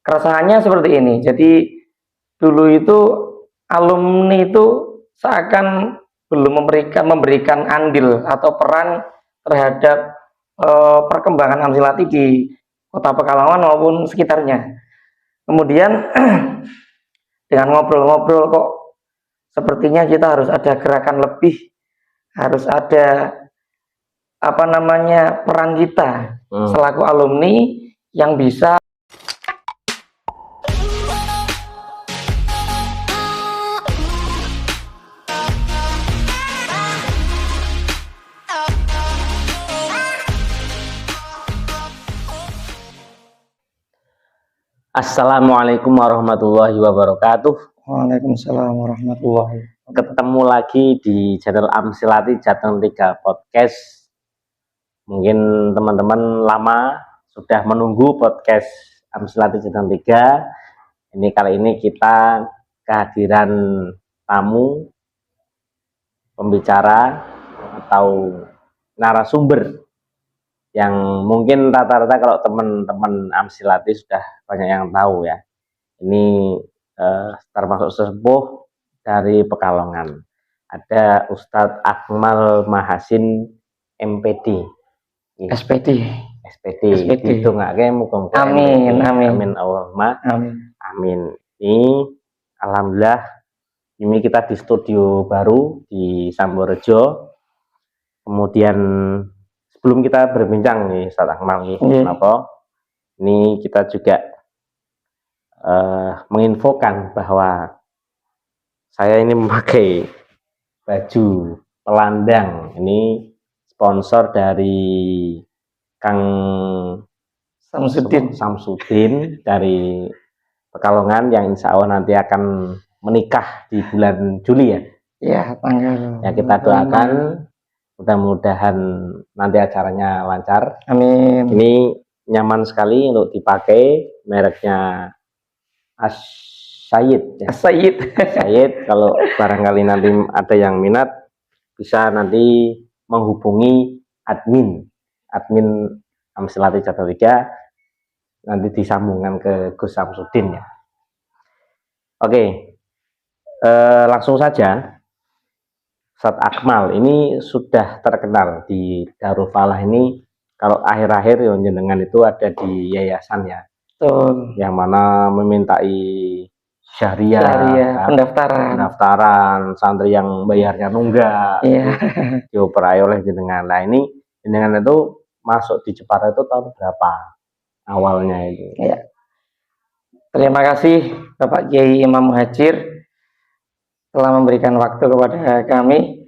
keresahannya seperti ini. Jadi dulu itu alumni itu seakan belum memberikan andil atau peran terhadap perkembangan Amsilati di Kota Pekalongan maupun sekitarnya. Kemudian dengan ngobrol-ngobrol kok sepertinya kita harus ada gerakan lebih, harus ada peran kita selaku alumni yang bisa. Assalamualaikum warahmatullahi wabarakatuh. Waalaikumsalam warahmatullahi wabarakatuh. Ketemu lagi di channel Amsilati Jateng 3 Podcast. Mungkin teman-teman lama sudah menunggu podcast Amsilati Jateng 3. Kali ini kita kehadiran tamu, pembicara atau narasumber yang mungkin rata-rata kalau teman-teman Amsilati sudah banyak yang tahu ya. Ini termasuk sesepuh dari Pekalongan. Ada Ustadz Akmal Mahasin MPD. SPD. Itu nggak kayak muka-muka. Amin. Allahumma amin. Ini alhamdulillah ini kita di studio baru di Samborejo. Kemudian sebelum kita berbincang nih Ustadz Akmal ini kita juga menginfokan bahwa saya ini memakai baju telandang, ini sponsor dari Kang Samsudin dari Pekalongan yang insya Allah nanti akan menikah di bulan Juli ya. Ya, tanggal. Ya, kita doakan mudah-mudahan nanti acaranya lancar. Amin. Ini nyaman sekali untuk dipakai, mereknya As-Sayyid ya. Sayyid. Kalau barangkali nanti ada yang minat bisa nanti menghubungi admin Amsilati Jateng 3, nanti disambungkan ke Gus Samsudin ya. Oke, langsung saja. Ustadz Akmal ini sudah terkenal di Darul Falah ini. Kalau akhir-akhir yang jenengan itu ada di yayasan ya. Betul. Yang mana memintai syariah pendaftaran santri yang bayarnya nunggak. Iya. Dioperai oleh jenengan. Nah, ini jenengan itu masuk di Jepara itu tahun berapa awalnya itu? Iya. Terima kasih Bapak Kiai Imam Muhajir telah memberikan waktu kepada kami,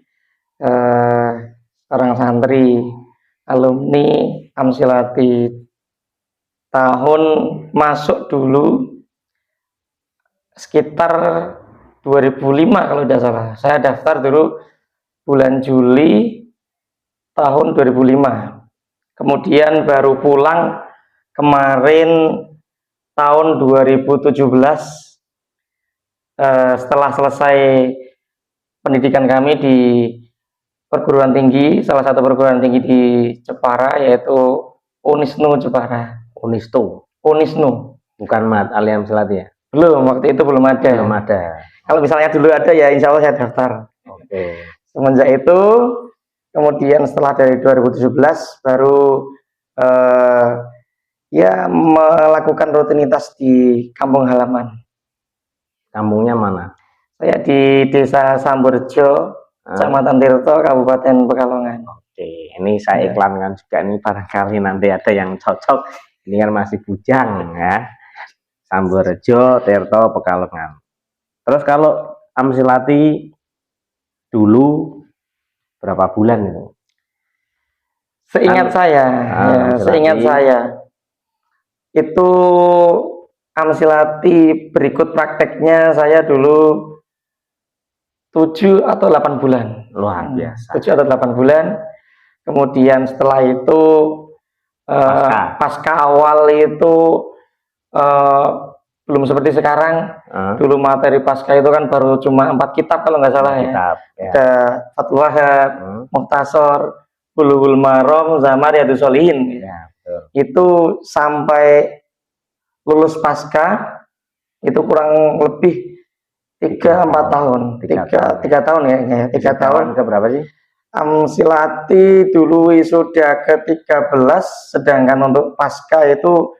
seorang santri alumni Amsilati tahun masuk dulu sekitar 2005 kalau tidak salah. Saya daftar dulu bulan Juli tahun 2005. Kemudian baru pulang kemarin tahun 2017 setelah selesai pendidikan kami di perguruan tinggi, salah satu perguruan tinggi di Jepara, yaitu Unisnu Jepara. Unisnu. Bukan Mat Ali Amsilati ya? Belum, waktu itu belum ada. Kalau misalnya dulu ada ya insya Allah saya daftar. Oke. Semenjak itu, kemudian setelah dari 2017 baru melakukan rutinitas di kampung halaman. Kampungnya mana? Saya di Desa Samborejo, Kecamatan Tirto, Kabupaten Pekalongan. Oke, ini saya iklankan juga nih, barangkali nanti ada yang cocok. Ini kan masih bujang ya. Samborejo, Tirto, Pekalongan. Terus kalau Amsilati dulu berapa bulan itu? Seingat saya itu Amsilati berikut prakteknya saya dulu 7 atau 8 bulan. Luar biasa. 7 atau 8 bulan. Kemudian setelah itu pasca awal itu belum seperti sekarang. Dulu materi pasca itu kan baru cuma 4 kitab kalau nggak salah ya. Ada Fathul Wahab, Mukhtasar, Bulughul Maram, Riyadhus Shalihin. Ya, betul. Itu sampai lulus pasca itu kurang lebih 3-4 tahun, tiga tahun ya, 3 tahun. Ke berapa sih? Amsilati dulu wisuda ke-13, sedangkan untuk pasca itu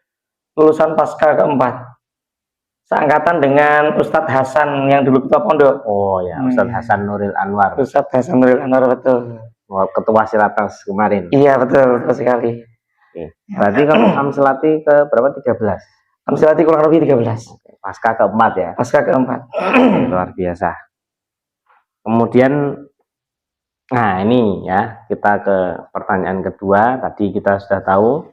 lulusan pasca ke-4. Seangkatan dengan Ustadz Hasan yang dulu ketua pondok. Oh ya, Ustadz Hasan Nuril Anwar. Ustadz Hasan Nuril Anwar, betul. Oh, ketua Silatas kemarin. Iya, betul sekali. Oke. Berarti kalau Amsilati ke berapa? 13. Amsilati kurang lebih 13. Oke. Pasca ke-4 ya. Pasca ke-4. Luar biasa. Kemudian, nah ini ya, kita ke pertanyaan kedua. Tadi kita sudah tahu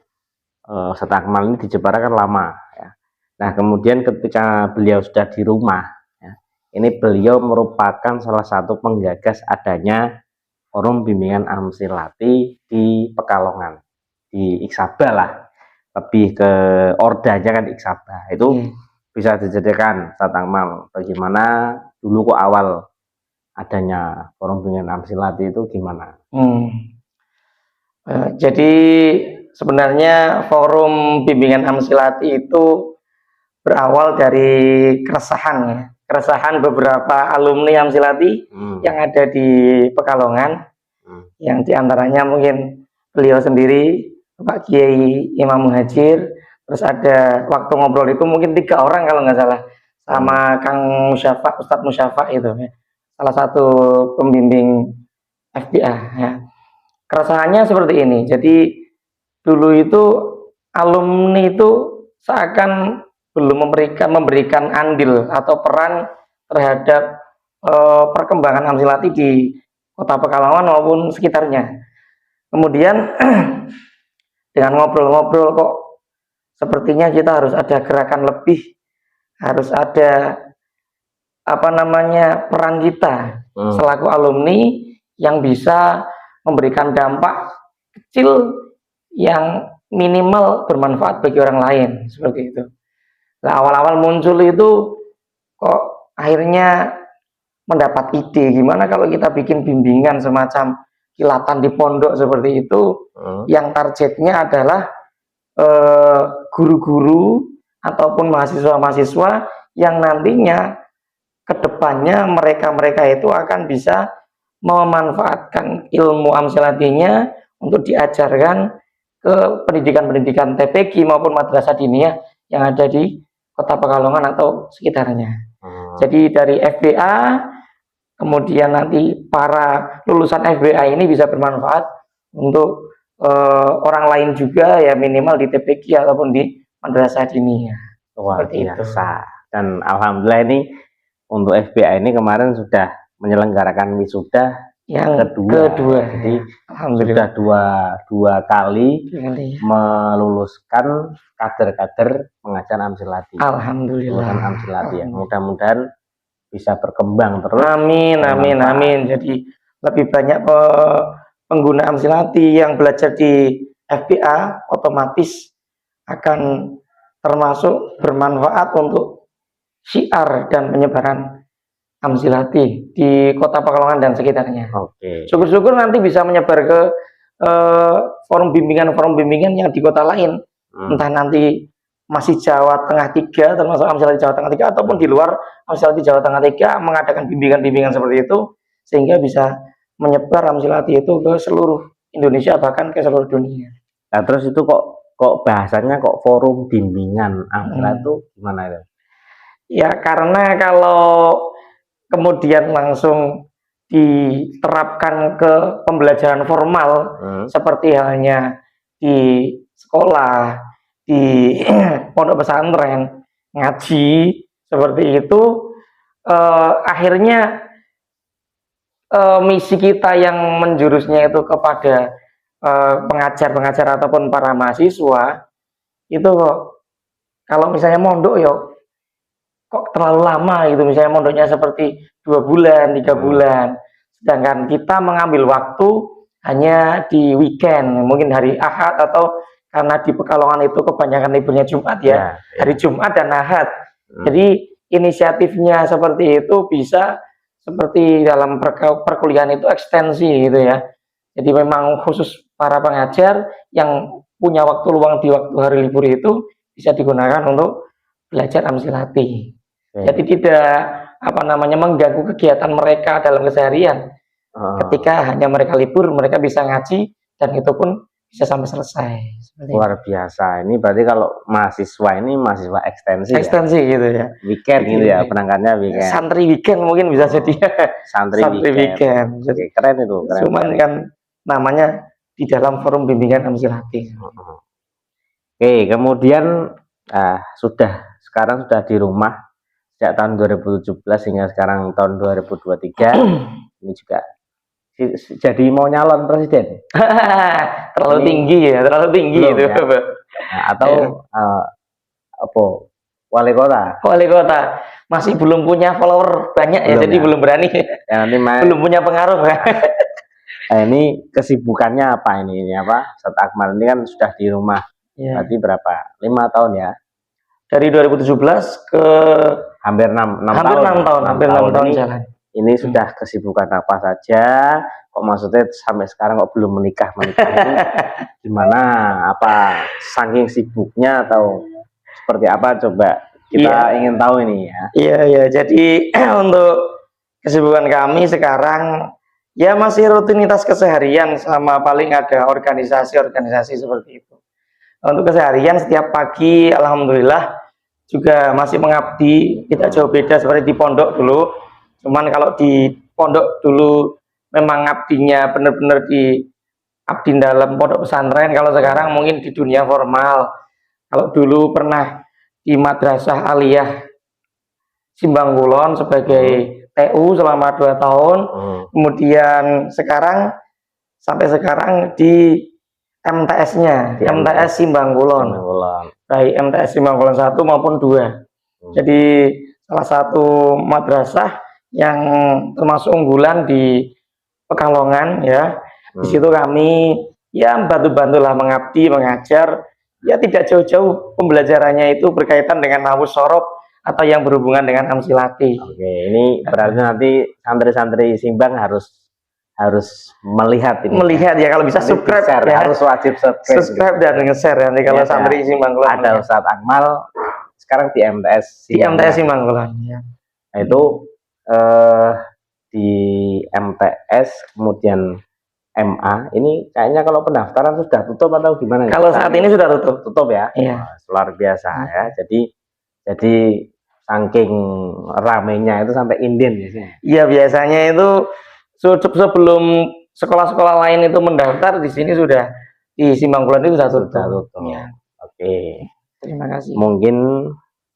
Ustadz Akmal ini di Jepara kan lama ya. Nah kemudian ketika beliau sudah di rumah ya, ini beliau merupakan salah satu penggagas adanya forum bimbingan Amsilati di Pekalongan, di Iksaba lah, lebih ke ordanya kan Iksaba. Itu bisa dijadikan Ustadz Akmal bagaimana dulu kok awal adanya forum bimbingan Amsilati itu gimana? Jadi sebenarnya forum bimbingan Amsilati itu berawal dari keresahan beberapa alumni Amsilati yang ada di Pekalongan, yang diantaranya mungkin beliau sendiri, Pak Kiai Imam Muhajir, terus ada waktu ngobrol itu mungkin 3 orang kalau nggak salah, sama Kang Musyafa, Ustadz Musyafa itu ya, salah satu pembimbing FBA ya. Keresahannya seperti ini, jadi dulu itu alumni itu seakan belum memberikan andil atau peran terhadap perkembangan Amsilati di kota Pekalongan maupun sekitarnya. Kemudian dengan ngobrol-ngobrol kok sepertinya kita harus ada gerakan lebih, harus ada peran kita selaku alumni yang bisa memberikan dampak kecil yang minimal bermanfaat bagi orang lain, seperti itu. Nah, awal-awal muncul itu kok akhirnya mendapat ide gimana kalau kita bikin bimbingan semacam kilatan di pondok seperti itu, yang targetnya adalah guru-guru ataupun mahasiswa-mahasiswa yang nantinya kedepannya mereka itu akan bisa memanfaatkan ilmu Amsilatinya untuk diajarkan ke pendidikan-pendidikan TPQ maupun madrasah diniyah yang ada di kota Pekalongan atau sekitarnya. Jadi dari FBA, kemudian nanti para lulusan FBA ini bisa bermanfaat untuk orang lain juga ya, minimal di TPQ ataupun di madrasah diniyah. Luar biasa. Dan alhamdulillah ini untuk FBA ini kemarin sudah menyelenggarakan wisuda yang kedua. Jadi sudah dua kali meluluskan kader-kader pengajar Amsilati. Alhamdulillah. Amsilati ya. Mudah-mudahan bisa berkembang terus. Amin. Jadi lebih banyak pengguna Amsilati yang belajar di FBA otomatis akan termasuk bermanfaat untuk syiar dan penyebaran Amsilati di kota Pekalongan dan sekitarnya. Oke. Syukur-syukur nanti bisa menyebar ke forum bimbingan yang di kota lain. Entah nanti masih Jawa Tengah 3, termasuk Amsilati Jawa Tengah 3, ataupun di luar Amsilati Jawa Tengah 3 mengadakan bimbingan-bimbingan seperti itu, sehingga bisa menyebar Amsilati itu ke seluruh Indonesia, bahkan ke seluruh dunia. Nah, terus itu kok bahasanya kok forum bimbingan Amsilati itu gimana itu? Ya karena kalau kemudian langsung diterapkan ke pembelajaran formal seperti halnya di sekolah, di pondok pesantren, ngaji seperti itu, akhirnya misi kita yang menjurusnya itu kepada pengajar-pengajar ataupun para mahasiswa itu kok kalau misalnya mondok ya kok terlalu lama gitu, misalnya mondoknya seperti 2 bulan, 3 bulan, sedangkan kita mengambil waktu hanya di weekend, mungkin hari Ahad, atau karena di Pekalongan itu kebanyakan liburnya Jumat ya, hari Jumat dan Ahad. Jadi inisiatifnya seperti itu bisa seperti dalam perkuliahan itu ekstensi gitu ya. Jadi memang khusus para pengajar yang punya waktu luang di waktu hari libur itu bisa digunakan untuk belajar Amsilati. Oke. Jadi tidak mengganggu kegiatan mereka dalam keseharian. Ketika hanya mereka libur, mereka bisa ngaji dan itu pun bisa sampai selesai. Luar biasa. Ini berarti kalau mahasiswa ini mahasiswa ekstensi ekstensi ya? Gitu ya. Weekend gitu ya, penangkannya weekend. Santri weekend mungkin bisa jadi. Santri weekend. Jadi, keren itu. Keren, cuman kan namanya di dalam forum bimbingan Amsilati. Oke, kemudian sekarang sudah di rumah sejak tahun 2017 hingga sekarang tahun 2023. Ini juga jadi mau nyalon presiden. Terlalu tinggi itu. Ya? Atau wali kota. Wali kota masih belum punya follower banyak ya, jadi belum berani. Ya, nanti belum punya pengaruh. Ini kesibukannya apa ini Ustadz Akmal ini kan sudah di rumah. Berarti berapa? 5 tahun ya? Dari 2017 ke hampir 6 tahun. Hampir 6 tahun jalan. Ini sudah kesibukan apa saja? Kok maksudnya sampai sekarang kok belum menikah itu gimana? Apa saking sibuknya atau seperti apa? Coba kita ingin tahu ini ya. Iya. Jadi untuk kesibukan kami sekarang ya masih rutinitas keseharian sama paling ada organisasi seperti itu. Untuk keseharian setiap pagi alhamdulillah juga masih mengabdi, tidak jauh beda seperti di pondok dulu. Cuman kalau di pondok dulu memang abdinya benar-benar di abdi dalam pondok pesantren, kalau sekarang mungkin di dunia formal. Kalau dulu pernah di Madrasah Aliyah Simbangkulon sebagai TU selama 2 tahun, kemudian sampai sekarang di MTS-nya, MTS Simbangkulon. Baik MTS Simbangkulon 1 maupun 2. Jadi salah satu madrasah yang termasuk unggulan di Pekalongan ya. Di situ kami ya bantu-bantulah mengabdi, mengajar. Ya tidak jauh-jauh pembelajarannya itu berkaitan dengan nawus sorob atau yang berhubungan dengan Amsilati. Oke, ini berarti nanti santri-santri Simbang harus melihat ini. Melihat ya, kalau bisa subscribe ya. Harus wajib subscribe dan nge-share nanti kalau santri Simbangkulon. Ada Ustadz Akmal sekarang di MTS. Di MTS Simbangkulon ya. Nah, itu di MTS kemudian MA ini kayaknya kalau pendaftaran sudah tutup atau gimana? Kalau saat ini sudah tutup ya. Iya. Luar biasa ya. Jadi saking ramenya itu sampai inden biasanya. Iya, biasanya itu sebelum sekolah-sekolah lain itu mendaftar, di sini sudah di Simbangkulon itu sudah tutup. Ya. Oke. Terima kasih. Mungkin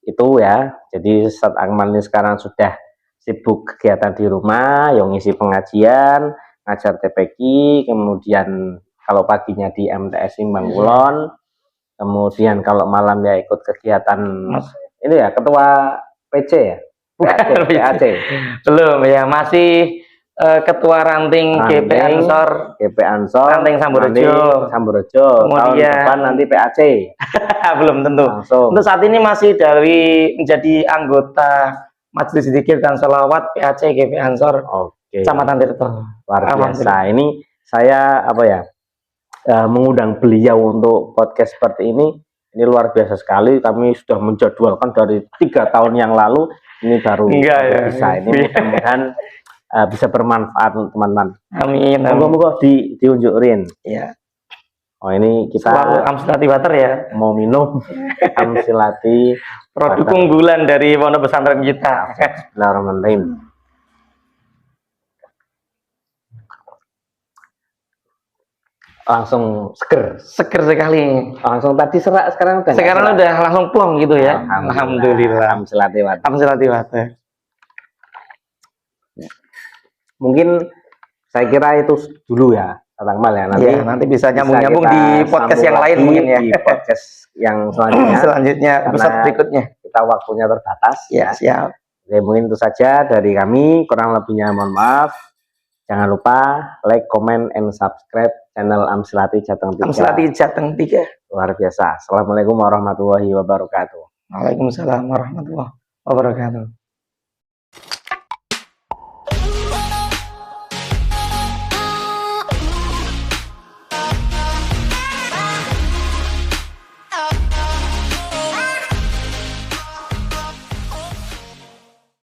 itu ya. Jadi Ustadz Akmal ini sekarang sudah sibuk kegiatan di rumah, yang ngisi pengajian, ngajar TPQ, kemudian kalau paginya di MTS Simbangkulon, kemudian kalau malam ya ikut kegiatan ini ya ketua PC ya. PAC. Belum ya, masih ketua ranting GP Ansor ranting Samborejo. Tahun depan nanti PAC. Belum tentu. Langsung. Untuk saat ini masih menjadi anggota Majelis Dzikir dan Sholawat PAC GP Ansor Kecamatan Tirto. Luar biasa. Ini saya mengundang beliau untuk podcast seperti ini. Ini luar biasa sekali. Kami sudah menjadwalkan dari 3 tahun yang lalu. Ini baru bisa. Ini mudah-mudahan bisa bermanfaat untuk teman-teman. Amin. Moga-moga diunjukin. Iya. Oh, ini kita Amsilati Water ya. Mau minum Amsilati, produk unggulan dari pondok pesantren kita. Bismillahirrahmanirrahim. Langsung seger sekali. Langsung tadi serak, sekarang udah langsung plong gitu ya. Alhamdulillah. Amsilati Water. Mungkin saya kira itu dulu ya, Akmal ya. Nanti bisa nyambung-nyambung di podcast yang lain mungkin ya. Di podcast yang selanjutnya episode berikutnya. Kita waktunya terbatas. Ya, siap. Oke, mungkin itu saja dari kami. Kurang lebihnya mohon maaf. Jangan lupa like, comment, and subscribe channel Amsilati Jateng 3. Amsilati Jateng 3. Luar biasa. Assalamualaikum warahmatullahi wabarakatuh. Waalaikumsalam warahmatullahi wabarakatuh.